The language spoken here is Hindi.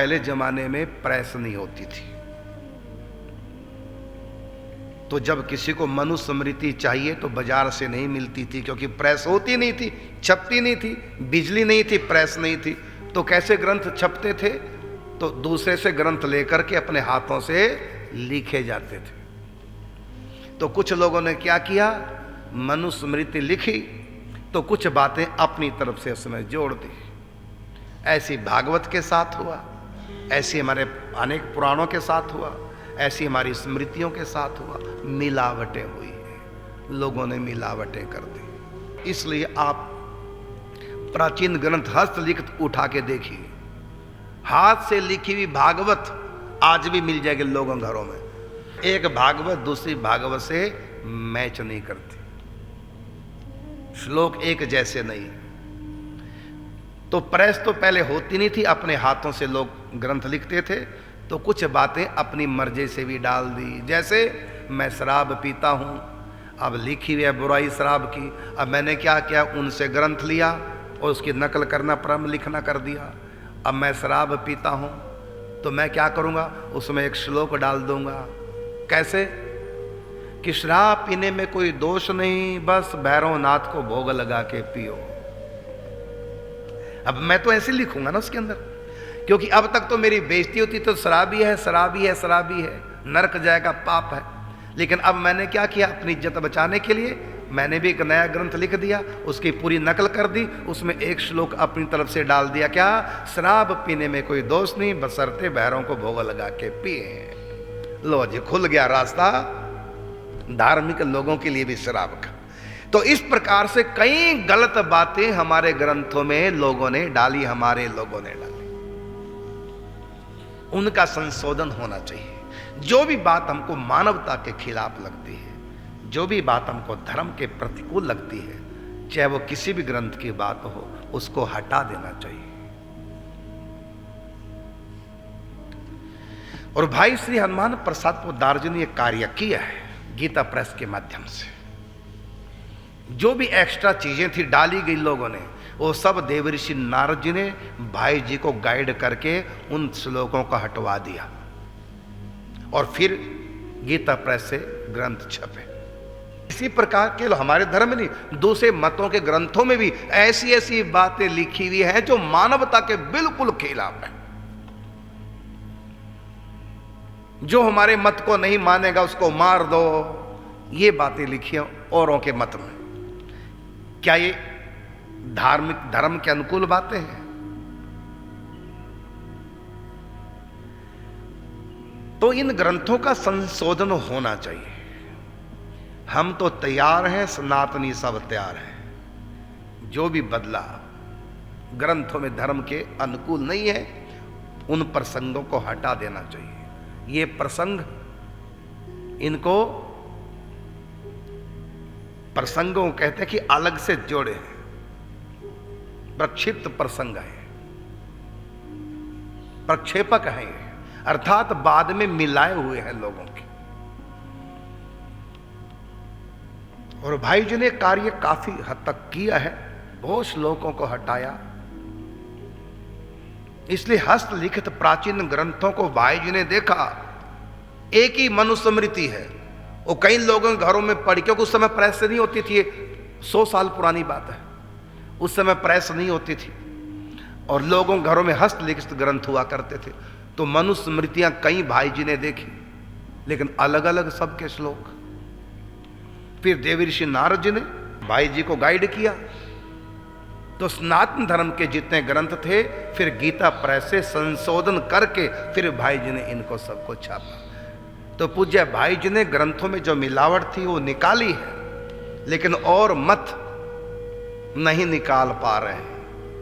पहले जमाने में प्रेस नहीं होती थी, तो जब किसी को मनुस्मृति चाहिए तो बाजार से नहीं मिलती थी, क्योंकि प्रेस होती नहीं थी, छपती नहीं थी, बिजली नहीं थी, प्रेस नहीं थी, तो कैसे ग्रंथ छपते थे? तो दूसरे से ग्रंथ लेकर के अपने हाथों से लिखे जाते थे। तो कुछ लोगों ने क्या किया, मनुस्मृति लिखी तो कुछ बातें अपनी तरफ से उसमें जोड़ दी। ऐसी भागवत के साथ हुआ, ऐसी हमारे अनेक पुराणों के साथ हुआ, ऐसी हमारी स्मृतियों के साथ हुआ। मिलावटें हुई हैं, लोगों ने मिलावटें कर दी। इसलिए आप प्राचीन ग्रंथ हस्तलिखित उठा के देखिए, हाथ से लिखी हुई भागवत आज भी मिल जाएगी लोगों घरों में। एक भागवत दूसरी भागवत से मैच नहीं करती, श्लोक एक जैसे नहीं। तो प्रेस तो पहले होती नहीं थी, अपने हाथों से लोग ग्रंथ लिखते थे, तो कुछ बातें अपनी मर्जी से भी डाल दी। जैसे मैं शराब पीता हूं, अब लिखी हुई है बुराई शराब की, अब मैंने क्या किया, उनसे ग्रंथ लिया और उसकी नकल करना प्रारंभ, लिखना कर दिया। अब मैं शराब पीता हूं तो मैं क्या करूंगा, उसमें एक श्लोक डाल दूंगा। कैसे कि शराब पीने में कोई दोष नहीं, बस भैरवनाथ को भोग लगा के पियो। अब मैं तो ऐसे लिखूंगा ना उसके अंदर, क्योंकि अब तक तो मेरी बेइज्जती होती तो शराबी है, शराबी है, शराबी है, नरक जाएगा, पाप है। लेकिन अब मैंने क्या किया, अपनी इज्जत बचाने के लिए मैंने भी एक नया ग्रंथ लिख दिया, उसकी पूरी नकल कर दी, उसमें एक श्लोक अपनी तरफ से डाल दिया। क्या, शराब पीने में कोई दोष नहीं, बशर्ते भैरों को भोग लगा के पिए। लो जी, खुल गया रास्ता धार्मिक लोगों के लिए भी शराब का। तो इस प्रकार से कई गलत बातें हमारे ग्रंथों में लोगों ने डाली, हमारे लोगों ने डाली। उनका संशोधन होना चाहिए। जो भी बात हमको मानवता के खिलाफ लगती है, जो भी बात हमको धर्म के प्रतिकूल लगती है, चाहे वो किसी भी ग्रंथ की बात हो, उसको हटा देना चाहिए। और भाई श्री हनुमान प्रसाद पोद्दार जी ने यह कार्य किया है गीता प्रेस के माध्यम से। जो भी एक्स्ट्रा चीजें थी डाली गई लोगों ने, वो सब देवऋषि नारद जी ने भाई जी को गाइड करके उन श्लोकों को हटवा दिया, और फिर गीता प्रेस से ग्रंथ छपे। इसी प्रकार के हमारे धर्म में नहीं, दूसरे मतों के ग्रंथों में भी ऐसी ऐसी बातें लिखी हुई हैं जो मानवता के बिल्कुल खिलाफ है। जो हमारे मत को नहीं मानेगा उसको मार दो, ये बातें लिखी हैं औरों के मत में। क्या ये धार्मिक धर्म के अनुकूल बातें हैं? तो इन ग्रंथों का संशोधन होना चाहिए। हम तो तैयार हैं, सनातनी सब तैयार हैं। जो भी बदला ग्रंथों में धर्म के अनुकूल नहीं है, उन प्रसंगों को हटा देना चाहिए। ये प्रसंग, इनको प्रसंगों कहते हैं कि अलग से जोड़े हैं, प्रक्षिप्त प्रसंग है, प्रक्षेपक है, अर्थात बाद में मिलाए हुए हैं लोगों के। और भाई जी ने कार्य काफी हद तक किया है, बहुत श्लोकों को हटाया। इसलिए हस्तलिखित प्राचीन ग्रंथों को भाई जी ने देखा, एक ही मनुस्मृति है, वो कई लोगों के घरों में पढ़ी, क्योंकि उस समय प्रेस नहीं होती थी। 100 साल पुरानी बात है, उस समय प्रेस नहीं होती थी और लोगों के घरों में हस्तलिखित ग्रंथ हुआ करते थे। तो मनुस्मृतियां कई भाई जी ने देखी, लेकिन अलग अलग सबके श्लोक। फिर देवऋषि नारद जी ने भाई जी को गाइड किया, तो सनातन धर्म के जितने ग्रंथ थे फिर गीता प्रेस से संशोधन करके फिर भाई जी ने इनको सबको छापा। तो पूज्य भाई जी ने ग्रंथों में जो मिलावट थी वो निकाली है, लेकिन और मत नहीं निकाल पा रहे हैं।